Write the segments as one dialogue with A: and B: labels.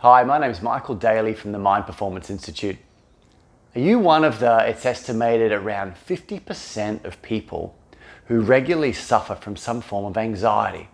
A: Hi, my name is Michael Daly from the Mind Performance Institute. Are you one of it's estimated around 50% of people who regularly suffer from some form of anxiety?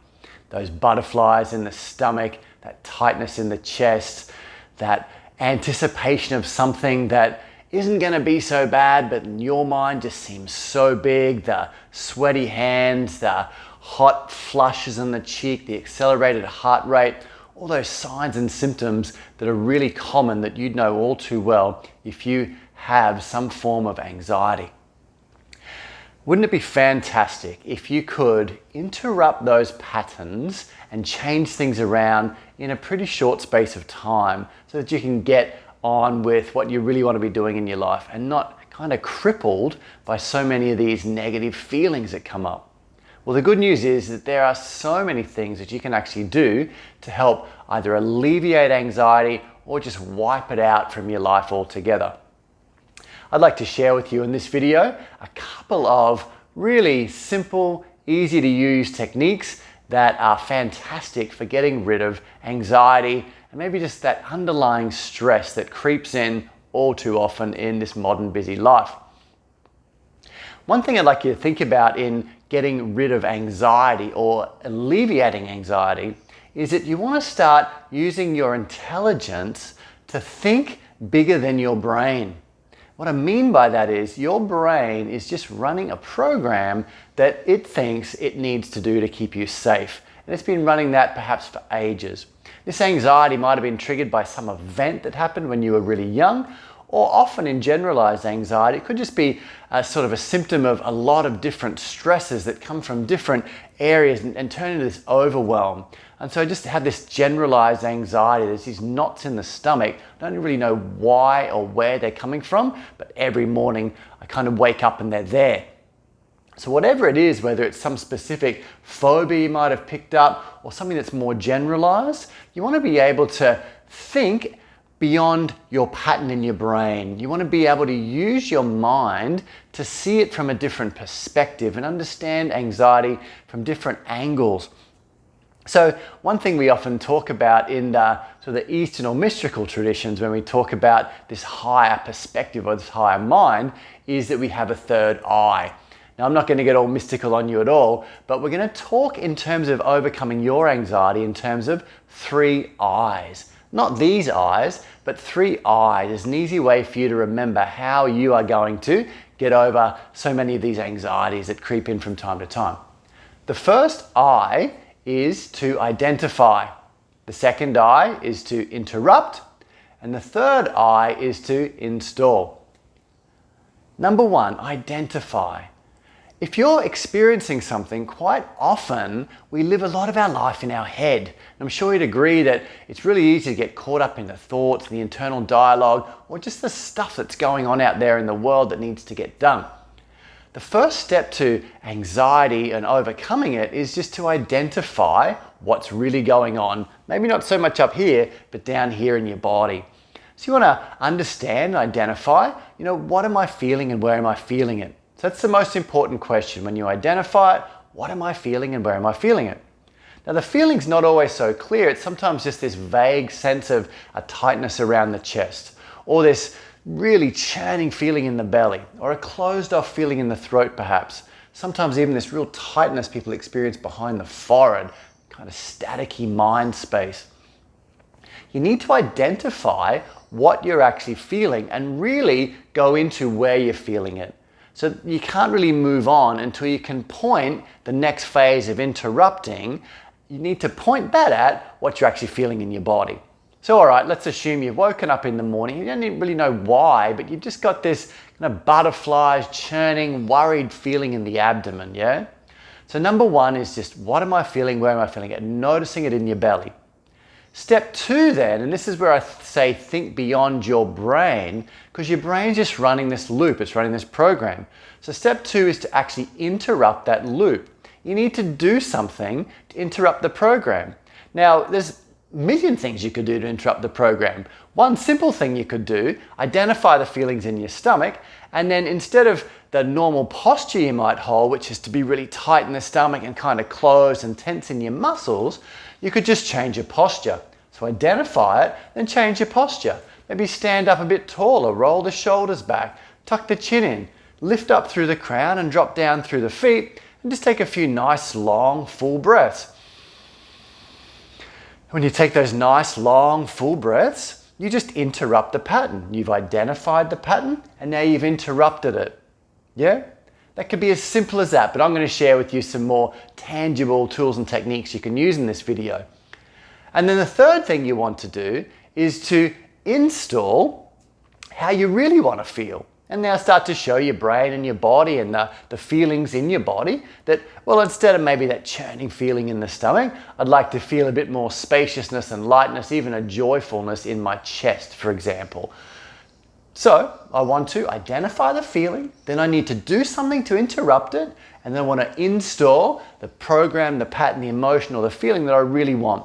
A: Those butterflies in the stomach, that tightness in the chest, that anticipation of something that isn't going to be so bad, but in your mind just seems so big, the sweaty hands, the hot flushes in the cheek, the accelerated heart rate, all those signs and symptoms that are really common that you'd know all too well if you have some form of anxiety. Wouldn't it be fantastic if you could interrupt those patterns and change things around in a pretty short space of time so that you can get on with what you really want to be doing in your life and not kind of crippled by so many of these negative feelings that come up? Well, the good news is that there are so many things that you can actually do to help either alleviate anxiety or just wipe it out from your life altogether. I'd like to share with you in this video a couple of really simple, easy to use techniques that are fantastic for getting rid of anxiety and maybe just that underlying stress that creeps in all too often in this modern busy life. One thing I'd like you to think about in getting rid of anxiety or alleviating anxiety is that you want to start using your intelligence to think bigger than your brain. What I mean by that is your brain is just running a program that it thinks it needs to do to keep you safe. And it's been running that perhaps for ages. This anxiety might have been triggered by some event that happened when you were really young, or often in generalized anxiety, it could just be a sort of a symptom of a lot of different stresses that come from different areas and turn into this overwhelm. And so I just have this generalized anxiety. There's these knots in the stomach. I don't really know why or where they're coming from, but every morning I kind of wake up and they're there. So whatever it is, whether it's some specific phobia you might have picked up or something that's more generalized, you want to be able to think beyond your pattern in your brain. You want to be able to use your mind to see it from a different perspective and understand anxiety from different angles. So one thing we often talk about in the Eastern or mystical traditions when we talk about this higher perspective or this higher mind is that we have a third eye. Now, I'm not going to get all mystical on you at all, but we're going to talk in terms of overcoming your anxiety in terms of 3 eyes. Not these eyes, but 3 eyes is an easy way for you to remember how you are going to get over so many of these anxieties that creep in from time to time. The first eye is to identify. The second eye is to interrupt. And the third eye is to install. Number 1, identify. If you're experiencing something, quite often we live a lot of our life in our head. And I'm sure you'd agree that it's really easy to get caught up in the thoughts, the internal dialogue, or just the stuff that's going on out there in the world that needs to get done. The first step to anxiety and overcoming it is just to identify what's really going on. Maybe not so much up here, but down here in your body. So you want to understand, identify, what am I feeling and where am I feeling it? So that's the most important question. When you identify it, what am I feeling and where am I feeling it? Now the feeling's not always so clear. It's sometimes just this vague sense of a tightness around the chest, or this really churning feeling in the belly, or a closed off feeling in the throat perhaps. Sometimes even this real tightness people experience behind the forehead, kind of staticky mind space. You need to identify what you're actually feeling and really go into where you're feeling it. So you can't really move on until you can point the next phase of interrupting. You need to point that at what you're actually feeling in your body. So all right, let's assume you've woken up in the morning. You don't really know why, but you've just got this kind of butterflies, churning, worried feeling in the abdomen, yeah? So number 1 is just what am I feeling, where am I feeling it, noticing it in your belly. Step 2 then, and this is where I say think beyond your brain, because your brain's just running this loop, it's running this program. So step 2 is to actually interrupt that loop. You need to do something to interrupt the program. Now, there's a million things you could do to interrupt the program. One simple thing you could do, identify the feelings in your stomach, and then instead of the normal posture you might hold, which is to be really tight in the stomach and kind of closed and tense in your muscles, you could just change your posture. So identify it, then change your posture. Maybe stand up a bit taller, roll the shoulders back, tuck the chin in, lift up through the crown and drop down through the feet, and just take a few nice, long, full breaths. When you take those nice, long, full breaths, you just interrupt the pattern. You've identified the pattern, and now you've interrupted it. Yeah? That could be as simple as that, but I'm going to share with you some more tangible tools and techniques you can use in this video. And then the third thing you want to do is to install how you really want to feel. And now start to show your brain and your body and the feelings in your body that, well, instead of maybe that churning feeling in the stomach, I'd like to feel a bit more spaciousness and lightness, even a joyfulness in my chest, for example. So I want to identify the feeling, then I need to do something to interrupt it, and then I want to install the program, the pattern, the emotion, or the feeling that I really want.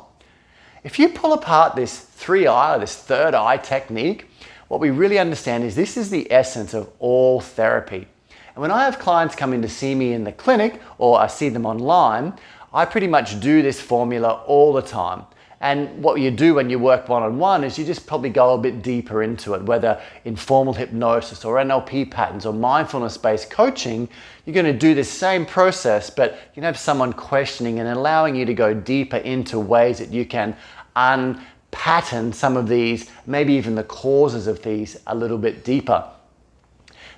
A: If you pull apart this 3-eye, or this third eye technique, what we really understand is this is the essence of all therapy. And when I have clients come in to see me in the clinic, or I see them online, I pretty much do this formula all the time. And what you do when you work one-on-one is you just probably go a bit deeper into it, whether in formal hypnosis or NLP patterns or mindfulness-based coaching, you're going to do this same process, but you can have someone questioning and allowing you to go deeper into ways that you can unpattern some of these, maybe even the causes of these a little bit deeper.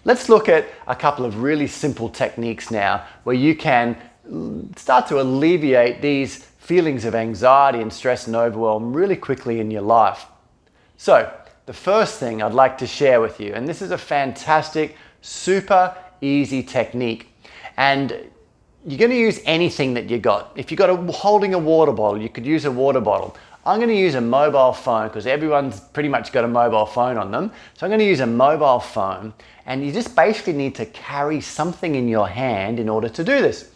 A: Let's look at a couple of really simple techniques now where you can start to alleviate these feelings of anxiety and stress and overwhelm really quickly in your life. So the first thing I'd like to share with you, and this is a fantastic, super easy technique, and you're going to use anything that you got. If you've got holding a water bottle, you could use a water bottle. I'm going to use a mobile phone because everyone's pretty much got a mobile phone on them. So I'm going to use a mobile phone, and you just basically need to carry something in your hand in order to do this.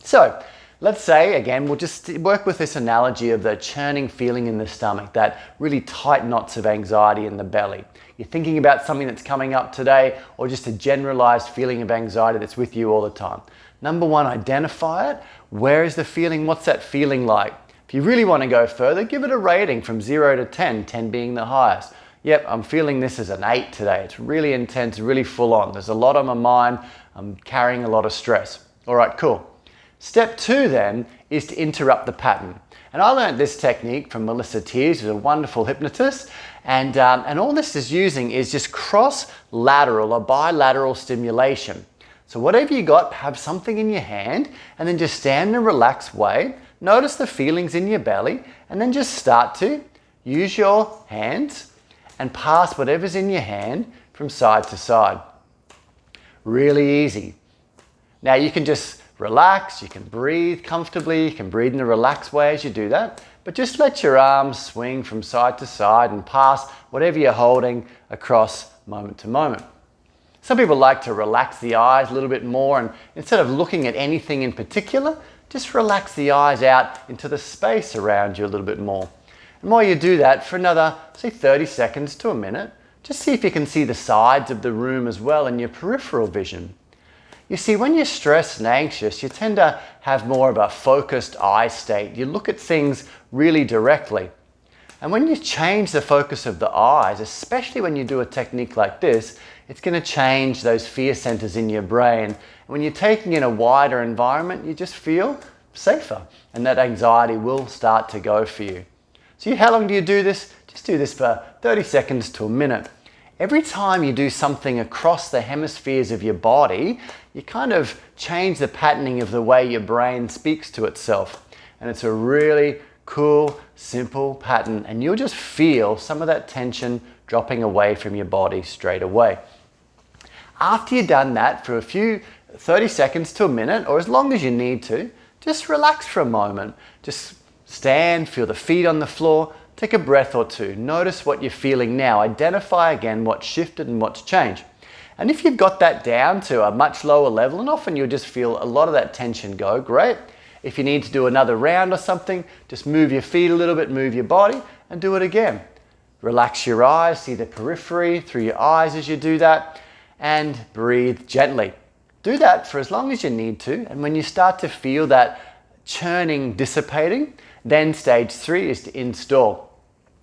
A: So let's say, again, we'll just work with this analogy of the churning feeling in the stomach, that really tight knots of anxiety in the belly. You're thinking about something that's coming up today, or just a generalized feeling of anxiety that's with you all the time. Number one, identify it. Where is the feeling? What's that feeling like? If you really want to go further, give it a rating from 0 to 10, 10 being the highest. Yep, I'm feeling this as an 8 today. It's really intense, really full on. There's a lot on my mind. I'm carrying a lot of stress. All right, cool. Step 2 then is to interrupt the pattern. And I learned this technique from Melissa Tears, who's a wonderful hypnotist. And all this is using is just cross-lateral or bilateral stimulation. So whatever you got, have something in your hand and then just stand in a relaxed way. Notice the feelings in your belly and then just start to use your hands and pass whatever's in your hand from side to side. Really easy. Now you can just relax, you can breathe comfortably, you can breathe in a relaxed way as you do that, but just let your arms swing from side to side and pass whatever you're holding across moment to moment. Some people like to relax the eyes a little bit more, and instead of looking at anything in particular, just relax the eyes out into the space around you a little bit more. And while you do that for another, say 30 seconds to a minute, just see if you can see the sides of the room as well in your peripheral vision. You see, when you're stressed and anxious, you tend to have more of a focused eye state. You look at things really directly. And when you change the focus of the eyes, especially when you do a technique like this, it's going to change those fear centers in your brain. And when you're taking in a wider environment, you just feel safer, and that anxiety will start to go for you. So how long do you do this? Just do this for 30 seconds to a minute. Every time you do something across the hemispheres of your body, you kind of change the patterning of the way your brain speaks to itself. And it's a really cool, simple pattern, and you'll just feel some of that tension dropping away from your body straight away. After you've done that for 30 seconds to a minute, or as long as you need to, just relax for a moment. Just stand, feel the feet on the floor, take a breath or two. Notice what you're feeling now. Identify again what's shifted and what's changed. And if you've got that down to a much lower level, and often you'll just feel a lot of that tension go, great. If you need to do another round or something, just move your feet a little bit, move your body, and do it again. Relax your eyes, see the periphery through your eyes as you do that, and breathe gently. Do that for as long as you need to, and when you start to feel that churning dissipating, Then stage 3 is to install.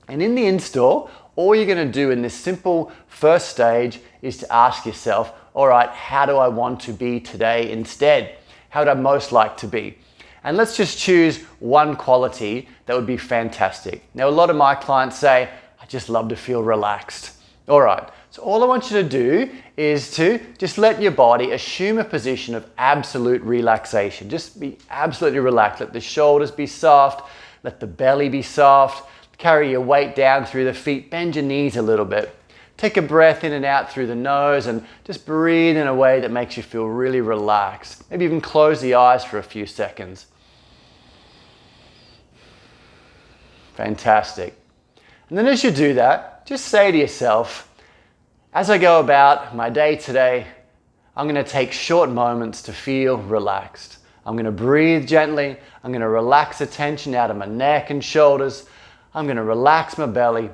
A: And in the install, all you're going to do in this simple first stage is to ask yourself, all right, how do I want to be today instead? How would I most like to be? And let's just choose one quality that would be fantastic. Now, a lot of my clients say, I just love to feel relaxed. All right, so all I want you to do is to just let your body assume a position of absolute relaxation. Just be absolutely relaxed. Let the shoulders be soft, let the belly be soft, carry your weight down through the feet, bend your knees a little bit. Take a breath in and out through the nose and just breathe in a way that makes you feel really relaxed. Maybe even close the eyes for a few seconds. Fantastic. And then as you do that, just say to yourself, as I go about my day today, I'm going to take short moments to feel relaxed. I'm going to breathe gently. I'm going to relax the tension out of my neck and shoulders. I'm going to relax my belly.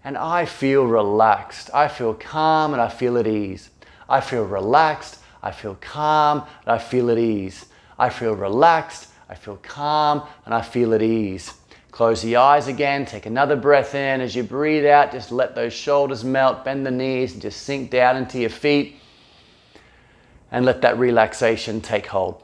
A: And I feel relaxed. I feel calm and I feel at ease. I feel relaxed. I feel calm and I feel at ease. I feel relaxed. I feel calm and I feel at ease. Close the eyes again. Take another breath in. As you breathe out, just let those shoulders melt. Bend the knees and just sink down into your feet. And let that relaxation take hold.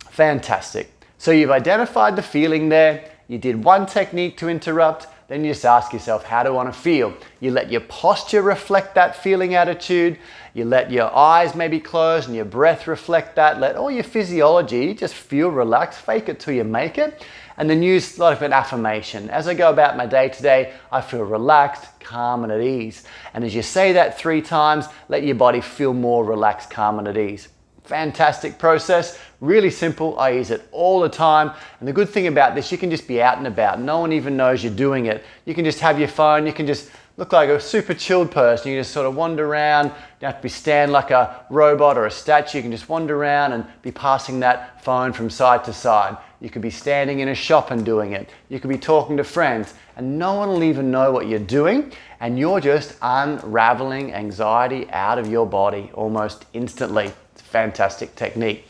A: Fantastic. So you've identified the feeling there. You did one technique to interrupt. Then you just ask yourself, how do I want to feel? You let your posture reflect that feeling attitude. You let your eyes maybe close and your breath reflect that. Let all your physiology just feel relaxed. Fake it till you make it. And then use a lot of an affirmation. As I go about my day today, I feel relaxed, calm, and at ease. And as you say that 3 times, let your body feel more relaxed, calm, and at ease. Fantastic process, really simple. I use it all the time. And the good thing about this, you can just be out and about. No one even knows you're doing it. You can just have your phone. You can just look like a super chilled person. You can just sort of wander around. You don't have to stand like a robot or a statue. You can just wander around and be passing that phone from side to side. You could be standing in a shop and doing it. You could be talking to friends and no one will even know what you're doing. And you're just unraveling anxiety out of your body almost instantly. Fantastic technique.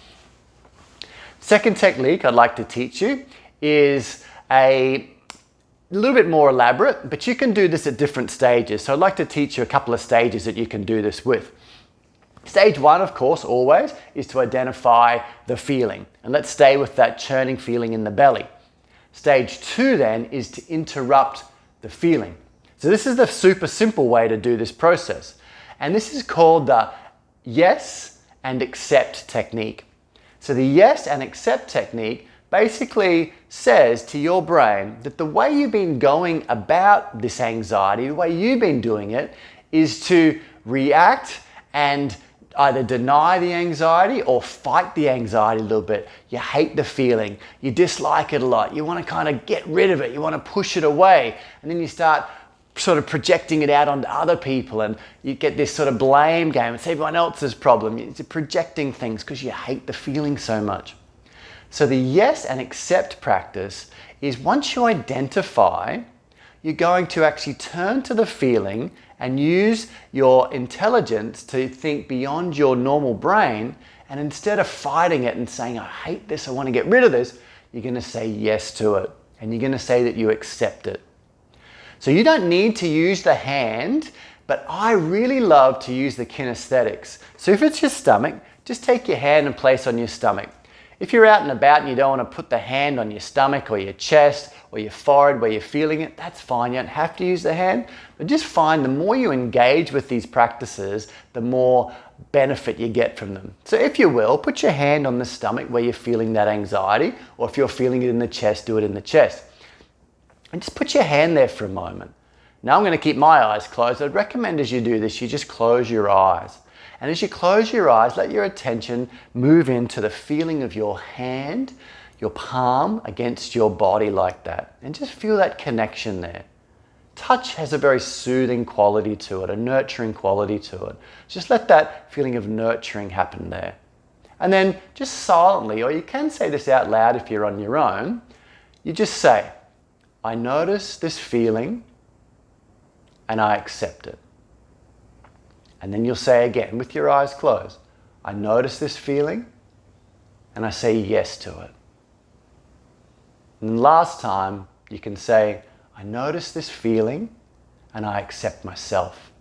A: Second technique I'd like to teach you is a little bit more elaborate, but you can do this at different stages. So I'd like to teach you a couple of stages that you can do this with. Stage 1, of course, always, is to identify the feeling. And let's stay with that churning feeling in the belly. Stage 2 then is to interrupt the feeling. So this is the super simple way to do this process. And this is called the yes and accept technique. So the yes and accept technique basically says to your brain that the way you've been going about this anxiety, the way you've been doing it, is to react and either deny the anxiety or fight the anxiety a little bit. You hate the feeling, you dislike it a lot, you want to kind of get rid of it, you want to push it away, and then you start sort of projecting it out onto other people and you get this sort of blame game. It's everyone else's problem. You're projecting things because you hate the feeling so much. So the yes and accept practice is once you identify, you're going to actually turn to the feeling and use your intelligence to think beyond your normal brain, and instead of fighting it and saying, I hate this, I want to get rid of this, you're going to say yes to it and you're going to say that you accept it. So you don't need to use the hand, but I really love to use the kinesthetics. So if it's your stomach, just take your hand and place on your stomach. If you're out and about and you don't want to put the hand on your stomach or your chest or your forehead where you're feeling it, that's fine. You don't have to use the hand, but just find the more you engage with these practices, the more benefit you get from them. So if you will, put your hand on the stomach where you're feeling that anxiety, or if you're feeling it in the chest, do it in the chest. And just put your hand there for a moment. Now I'm going to keep my eyes closed. I'd recommend as you do this, you just close your eyes. And as you close your eyes, let your attention move into the feeling of your hand, your palm against your body like that. And just feel that connection there. Touch has a very soothing quality to it, a nurturing quality to it. Just let that feeling of nurturing happen there. And then just silently, or you can say this out loud if you're on your own, you just say, I notice this feeling and I accept it. And then you'll say again with your eyes closed, I notice this feeling and I say yes to it. And last time, you can say, I notice this feeling and I accept myself.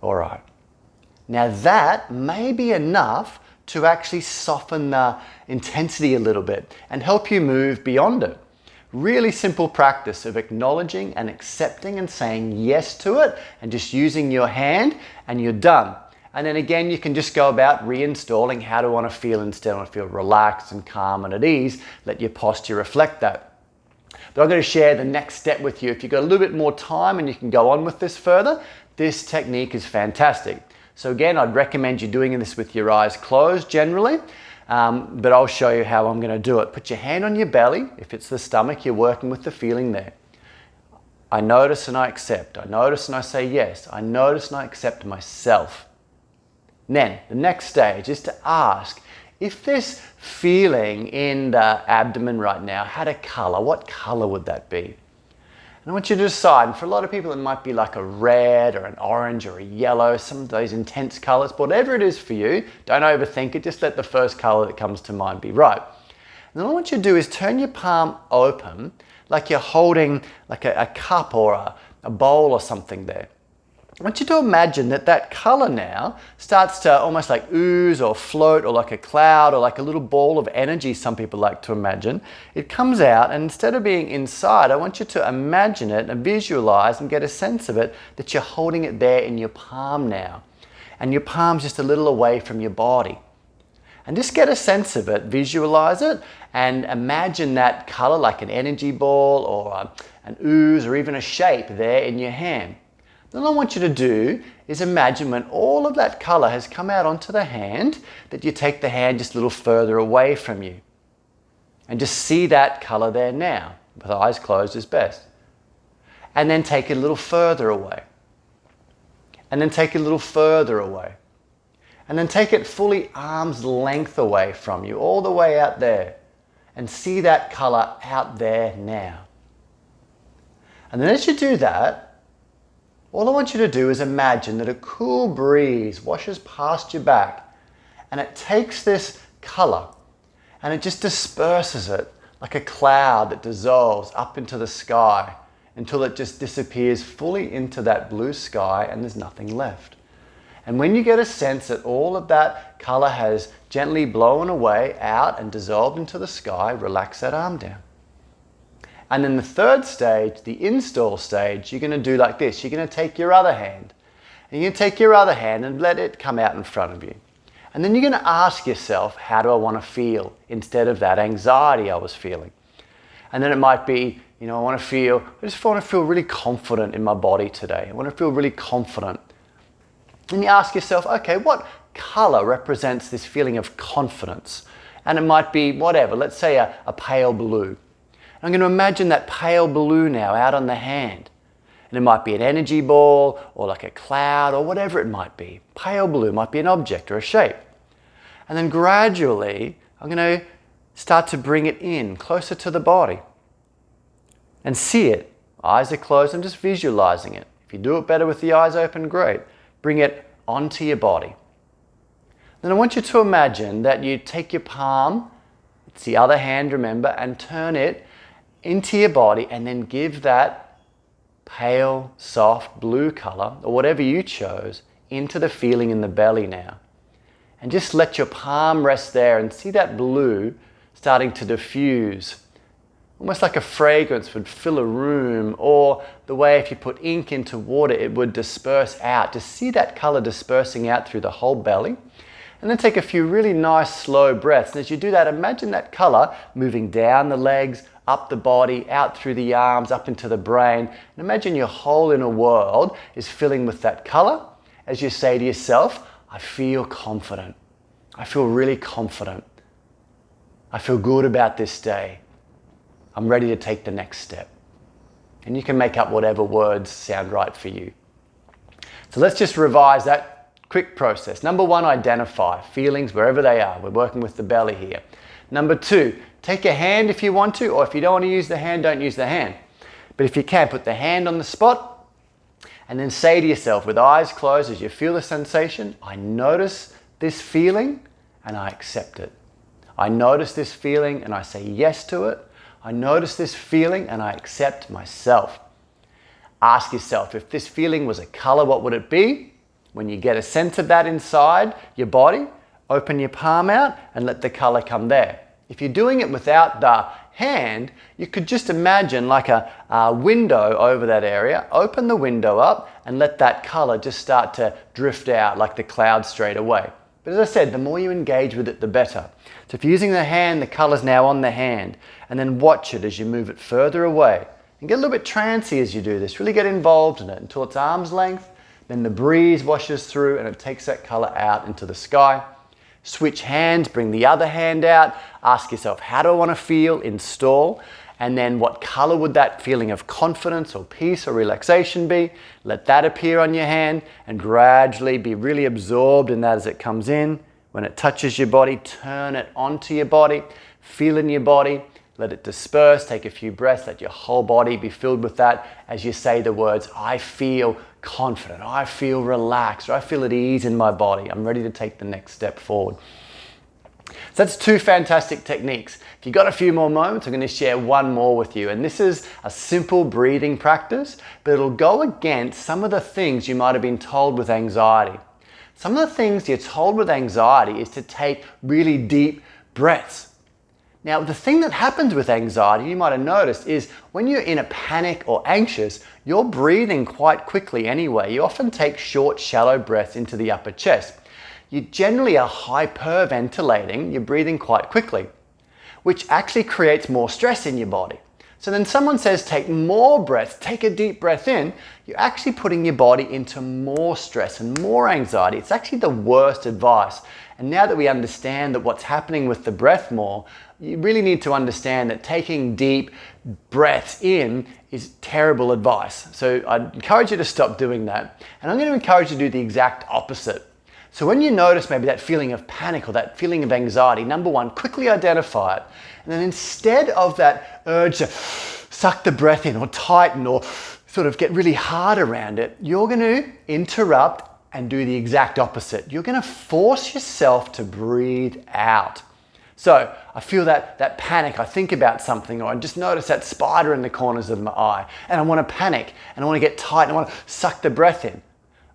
A: All right. Now that may be enough to actually soften the intensity a little bit and help you move beyond it. Really simple practice of acknowledging and accepting and saying yes to it and just using your hand, and you're done. And then again, you can just go about reinstalling how do I want to feel instead. I want to feel relaxed and calm and at ease. Let your posture reflect that. But I'm going to share the next step with you. If you've got a little bit more time and you can go on with this further, this technique is fantastic. So again, I'd recommend you doing this with your eyes closed generally, but I'll show you how I'm going to do it. Put your hand on your belly. If it's the stomach, you're working with the feeling there. I notice and I accept. I notice and I say yes. I notice and I accept myself. Then the next stage is to ask, if this feeling in the abdomen right now had a color, what color would that be? And I want you to decide, and for a lot of people it might be like a red or an orange or a yellow, some of those intense colors, but whatever it is for you, don't overthink it, just let the first color that comes to mind be right. And then what I want you to do is turn your palm open, like you're holding like a cup or a bowl or something there. I want you to imagine that that color now starts to almost like ooze or float or like a cloud or like a little ball of energy, some people like to imagine. It comes out, and instead of being inside, I want you to imagine it and visualize and get a sense of it that you're holding it there in your palm now. And your palm's just a little away from your body. And just get a sense of it, visualize it, and imagine that color like an energy ball or an ooze or even a shape there in your hand. Then all I want you to do is imagine when all of that color has come out onto the hand, that you take the hand just a little further away from you. And just see that color there now. With eyes closed is best. And then take it a little further away. And then take it a little further away. And then take it fully arm's length away from you, all the way out there. And see that color out there now. And then as you do that, all I want you to do is imagine that a cool breeze washes past your back, and it takes this color and it just disperses it like a cloud that dissolves up into the sky until it just disappears fully into that blue sky and there's nothing left. And when you get a sense that all of that color has gently blown away out and dissolved into the sky, relax that arm down. And then the third stage, the install stage, you're going to do like this. You're going to take your other hand. And you're going to take your other hand and let it come out in front of you. And then you're going to ask yourself, how do I want to feel instead of that anxiety I was feeling? And then it might be, I just want to feel really confident in my body today. I want to feel really confident. And you ask yourself, okay, what color represents this feeling of confidence? And it might be whatever, let's say a pale blue. I'm going to imagine that pale blue now out on the hand. And it might be an energy ball or like a cloud or whatever it might be. Pale blue might be an object or a shape. And then gradually, I'm going to start to bring it in closer to the body. And see it. Eyes are closed. I'm just visualizing it. If you do it better with the eyes open, great. Bring it onto your body. Then I want you to imagine that you take your palm, it's the other hand, remember, and turn it into your body, and then give that pale, soft blue color, or whatever you chose, into the feeling in the belly now. And just let your palm rest there and see that blue starting to diffuse. Almost like a fragrance would fill a room, or the way if you put ink into water, it would disperse out. Just see that color dispersing out through the whole belly. And then take a few really nice slow breaths. And as you do that, imagine that color moving down the legs, up the body, out through the arms, up into the brain. And imagine your whole inner world is filling with that color as you say to yourself, I feel confident. I feel really confident. I feel good about this day. I'm ready to take the next step. And you can make up whatever words sound right for you. So let's just revise that quick process. Number one, identify feelings wherever they are. We're working with the belly here. Number two, take a hand if you want to, or if you don't want to use the hand, don't use the hand. But if you can, put the hand on the spot and then say to yourself with eyes closed as you feel the sensation, I notice this feeling and I accept it. I notice this feeling and I say yes to it. I notice this feeling and I accept myself. Ask yourself, if this feeling was a color, what would it be? When you get a sense of that inside your body, open your palm out and let the color come there. If you're doing it without the hand, you could just imagine like a window over that area. Open the window up and let that color just start to drift out like the clouds straight away. But as I said, the more you engage with it, the better. So if you're using the hand, the color's now on the hand, and then watch it as you move it further away. And get a little bit trancy as you do this. Really get involved in it until it's arm's length. Then the breeze washes through and it takes that color out into the sky. Switch hands, bring the other hand out. Ask yourself, how do I want to feel? Install. And then what color would that feeling of confidence or peace or relaxation be? Let that appear on your hand and gradually be really absorbed in that as it comes in. When it touches your body, turn it onto your body. Feel in your body. Let it disperse. Take a few breaths. Let your whole body be filled with that as you say the words, I feel confident. I feel relaxed. Or I feel at ease in my body. I'm ready to take the next step forward. So that's 2 fantastic techniques. If you've got a few more moments, I'm going to share one more with you. And this is a simple breathing practice, but it'll go against some of the things you might have been told with anxiety. Some of the things you're told with anxiety is to take really deep breaths. Now, the thing that happens with anxiety, you might have noticed, is when you're in a panic or anxious, you're breathing quite quickly anyway. You often take short, shallow breaths into the upper chest. You generally are hyperventilating, you're breathing quite quickly, which actually creates more stress in your body. So then someone says, take more breaths, take a deep breath in, you're actually putting your body into more stress and more anxiety. It's actually the worst advice. And now that we understand that what's happening with the breath more, you really need to understand that taking deep breaths in is terrible advice. So I'd encourage you to stop doing that. And I'm going to encourage you to do the exact opposite. So when you notice maybe that feeling of panic or that feeling of anxiety, number 1, quickly identify it. And then instead of that urge to suck the breath in or tighten or sort of get really hard around it, you're going to interrupt and do the exact opposite. You're going to force yourself to breathe out. So I feel that panic, I think about something, or I just notice that spider in the corners of my eye, and I want to panic, and I want to get tight, and I want to suck the breath in.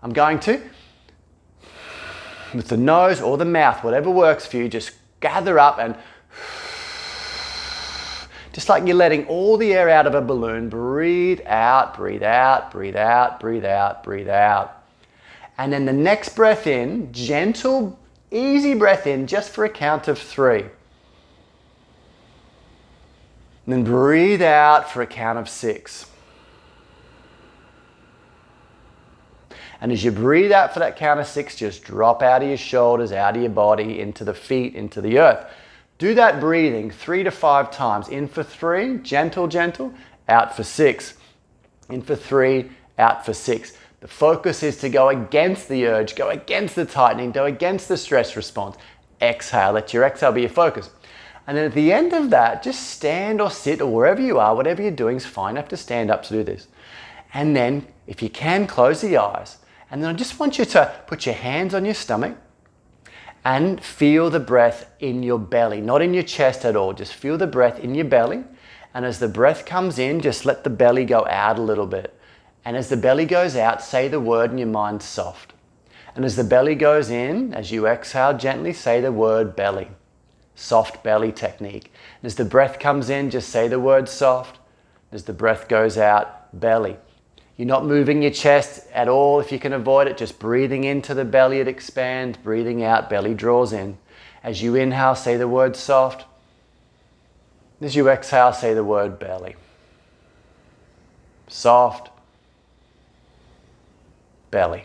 A: I'm going to, with the nose or the mouth, whatever works for you, just gather up and just like you're letting all the air out of a balloon, breathe out, breathe out, breathe out, breathe out, breathe out. And then the next breath in, gentle, easy breath in, just for a count of 3. And then breathe out for a count of 6. And as you breathe out for that count of 6, just drop out of your shoulders, out of your body, into the feet, into the earth. Do that breathing 3 to 5 times. In for 3, gentle, gentle, out for 6. In for 3, out for 6. The focus is to go against the urge, go against the tightening, go against the stress response. Exhale, let your exhale be your focus. And then at the end of that, just stand or sit or wherever you are, whatever you're doing is fine. You have to stand up to do this. And then, if you can, close the eyes. And then I just want you to put your hands on your stomach and feel the breath in your belly, not in your chest at all. Just feel the breath in your belly. And as the breath comes in, just let the belly go out a little bit. And as the belly goes out, say the word in your mind, soft. And as the belly goes in, as you exhale gently, say the word belly. Soft belly technique. And as the breath comes in, just say the word soft. As the breath goes out, belly. You're not moving your chest at all if you can avoid it. Just breathing into the belly, it expands. Breathing out, belly draws in. As you inhale, say the word soft. As you exhale, say the word belly. Soft. Belly.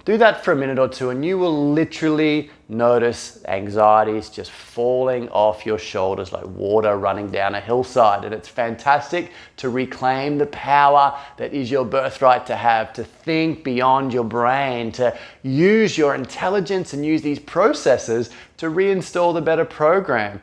A: Do that for a minute or 2 and you will literally notice anxieties just falling off your shoulders like water running down a hillside. And it's fantastic to reclaim the power that is your birthright to have, to think beyond your brain, to use your intelligence and use these processes to reinstall the better program.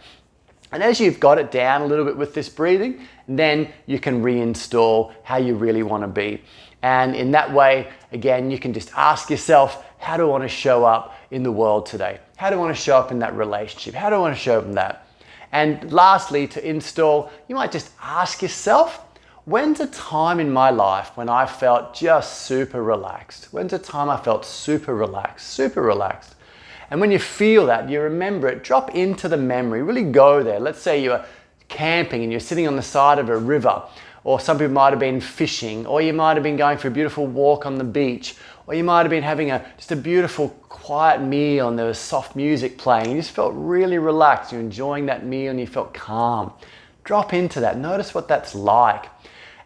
A: And as you've got it down a little bit with this breathing, then you can reinstall how you really want to be. And in that way, again, you can just ask yourself, how do I want to show up in the world today? How do I want to show up in that relationship? How do I want to show up in that? And lastly, to install, you might just ask yourself, when's a time in my life when I felt just super relaxed? When's a time I felt super relaxed, super relaxed? And when you feel that, you remember it, drop into the memory, really go there. Let's say you're camping and you're sitting on the side of a river, or some people might have been fishing, or you might have been going for a beautiful walk on the beach, or you might have been having just a beautiful quiet meal and there was soft music playing. You just felt really relaxed. You're enjoying that meal and you felt calm. Drop into that. Notice what that's like.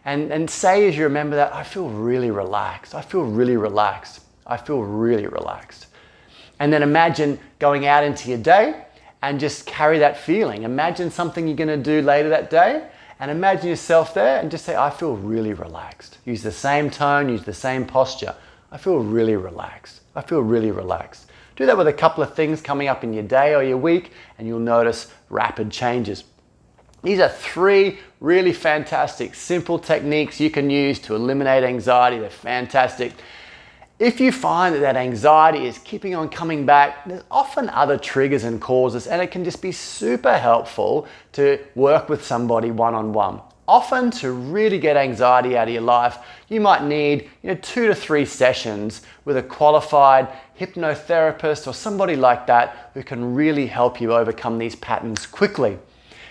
A: And say as you remember that, I feel really relaxed. I feel really relaxed. I feel really relaxed. And then imagine going out into your day and just carry that feeling. Imagine something you're going to do later that day and imagine yourself there and just say, I feel really relaxed. Use the same tone, use the same posture. I feel really relaxed. I feel really relaxed. Do that with a couple of things coming up in your day or your week and you'll notice rapid changes. These are 3 really fantastic, simple techniques you can use to eliminate anxiety. They're fantastic. If you find that anxiety is keeping on coming back, there's often other triggers and causes, and it can just be super helpful to work with somebody one-on-one. Often to really get anxiety out of your life, you might need 2 to 3 sessions with a qualified hypnotherapist or somebody like that who can really help you overcome these patterns quickly.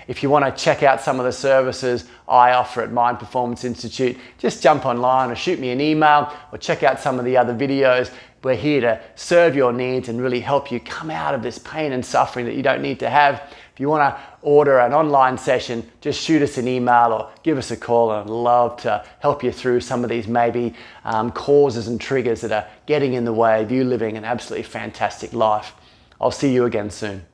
A: If you want to check out some of the services I offer at Mind Performance Institute, just jump online or shoot me an email or check out some of the other videos. We're here to serve your needs and really help you come out of this pain and suffering that you don't need to have. If you want to order an online session, just shoot us an email or give us a call, and I'd love to help you through some of these maybe causes and triggers that are getting in the way of you living an absolutely fantastic life. I'll see you again soon.